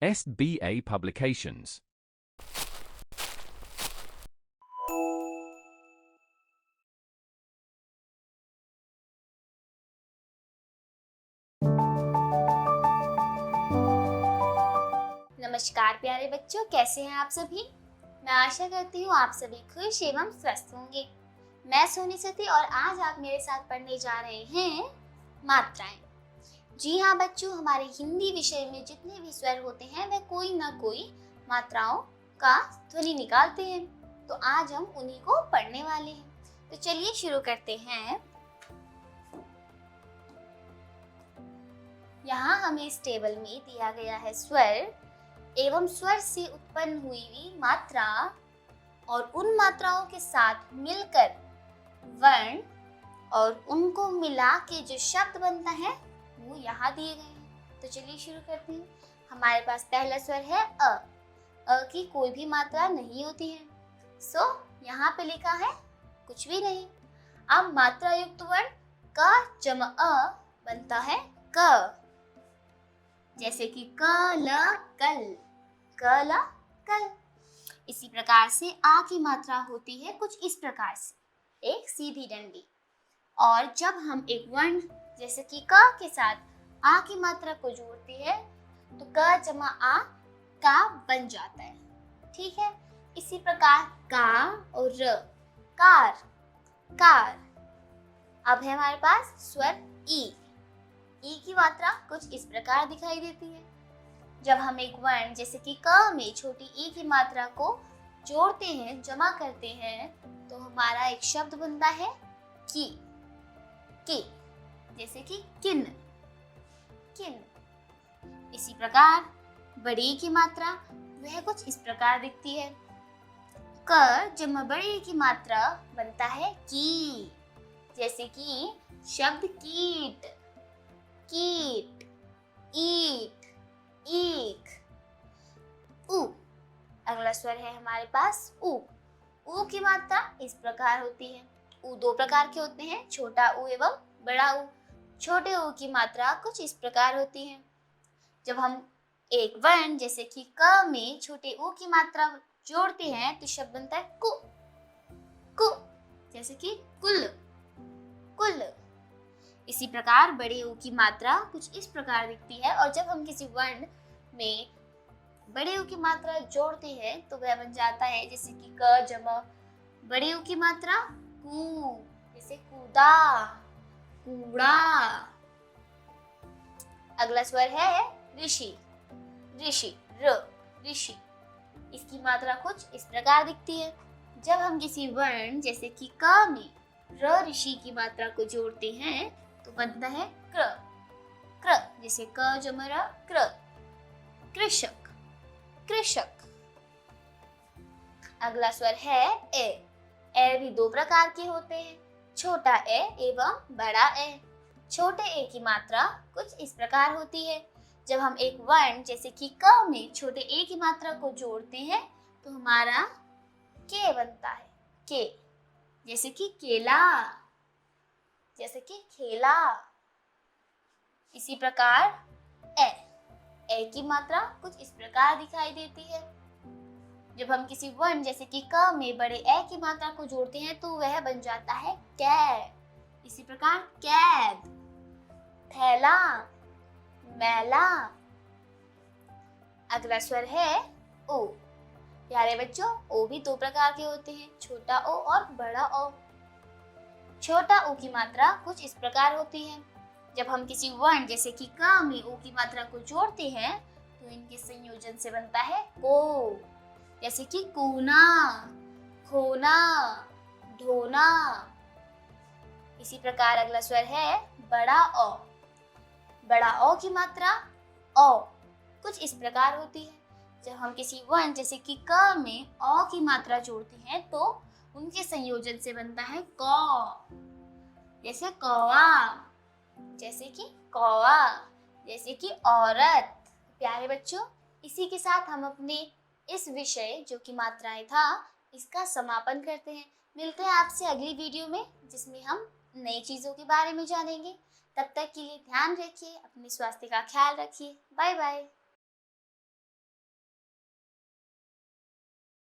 SBA Publications. नमस्कार प्यारे बच्चों, कैसे हैं आप सभी। मैं आशा करती हूँ आप सभी खुश एवं स्वस्थ होंगे। मैं सोनी सती और आज आप मेरे साथ पढ़ने जा रहे हैं मात्राएं। जी हाँ बच्चों, हमारे हिंदी विषय में जितने भी स्वर होते हैं वह कोई ना कोई मात्राओं का ध्वनि निकालते हैं, तो आज हम उन्हीं को पढ़ने वाले हैं। तो चलिए शुरू करते हैं। यहाँ हमें इस टेबल में दिया गया है स्वर एवं स्वर से उत्पन्न हुई मात्रा और उन मात्राओं के साथ मिलकर वर्ण और उनको मिला के जो शब्द बनता है वो यहाँ दिए गए हैं। तो चलिए शुरू करते हैं। हमारे पास पहला स्वर है अ की कोई भी मात्रा नहीं होती है, सो यहाँ पे लिखा है कुछ भी नहीं। अब मात्रा युक्त वर्ण क जमा अ बनता है क, जैसे कि कल कल, कल कल। इसी प्रकार से आ की मात्रा होती है कुछ इस प्रकार से, एक सीधी डंडी। और जब हम एक वर्ण जैसे कि क के साथ आ की मात्रा को जोड़ते हैं तो क जमा आ का बन जाता है, ठीक है। इसी प्रकार का और र, कार कार। अब है हमारे पास स्वर ई की मात्रा कुछ इस प्रकार दिखाई देती है। जब हम एक वर्ण जैसे कि क में छोटी ई की मात्रा को जोड़ते हैं, जमा करते हैं, तो हमारा एक शब्द बनता है की, जैसे कि किन किन। इसी प्रकार बड़ी ई की मात्रा वह कुछ इस प्रकार दिखती है। क जमा बड़ी ई की मात्रा बनता है की, जैसे कि शब्द कीट कीट, ईट, ईख। उ अगला स्वर है हमारे पास उ की मात्रा इस प्रकार होती है। उ दो प्रकार के होते हैं, छोटा उ एवं बड़ा उ। छोटे उ की मात्रा कुछ इस प्रकार होती है। जब हम एक वर्ण जैसे कि क में छोटे उ की मात्रा जोड़ते हैं तो शब्द बनता है कु कु, जैसे कि कुल कुल। इसी प्रकार बड़े ऊ की मात्रा कुछ इस प्रकार दिखती है। और जब हम किसी वर्ण में बड़े ऊ की मात्रा जोड़ते हैं तो वह बन जाता है जैसे कि क जमा बड़े ऊ की मात्रा कू, जैसे कूदा कूड़ा। अगला स्वर है ऋषि ऋषि र ऋषि। इसकी मात्रा कुछ इस प्रकार दिखती है। जब हम किसी वर्ण जैसे कि क में र ऋषि की मात्रा को जोड़ते हैं तो बनता है क्र क्र, जैसे क जमा र क्र। कृषक कृषक। अगला स्वर है ए भी दो प्रकार के होते हैं, छोटा ए एवं बड़ा ए। छोटे ए की मात्रा कुछ इस प्रकार होती है। जब हम एक वर्ण जैसे कि क में छोटे ए की मात्रा को जोड़ते हैं तो हमारा के बनता है के, जैसे कि केला, जैसे कि खेला। इसी प्रकार ए की मात्रा कुछ इस प्रकार दिखाई देती है। जब हम किसी वर्ण जैसे कि क में बड़े ए की मात्रा को जोड़ते हैं तो वह बन जाता है कै। इसी प्रकार कैद, थैला, मैला। अगला स्वर है ओ। प्यारे बच्चों, ओ भी दो प्रकार के होते हैं, छोटा ओ और बड़ा ओ। छोटा ऊ की मात्रा कुछ इस प्रकार होती है। जब हम किसी वर्ण जैसे कि क में ऊ की मात्रा को जोड़ते हैं तो इनके संयोजन से बनता है को, जैसे कि कूना, खोना, ढोना। इसी प्रकार अगला स्वर है बड़ा ओ। बड़ा ओ की मात्रा ओ कुछ इस प्रकार होती है। जब हम किसी वर्ण जैसे कि क में ओ की मात्रा जोड़ते हैं तो उनके संयोजन से बनता है कौ, जैसे कौवा, जैसे कि कौवा, जैसे कि औरत। प्यारे बच्चों, इसी के साथ हम अपने इस विषय जो कि मात्राएं था इसका समापन करते हैं। मिलते हैं आपसे अगली वीडियो में जिसमें हम नई चीज़ों के बारे में जानेंगे। तब तक के लिए ध्यान रखिए, अपने स्वास्थ्य का ख्याल रखिए। Bye bye.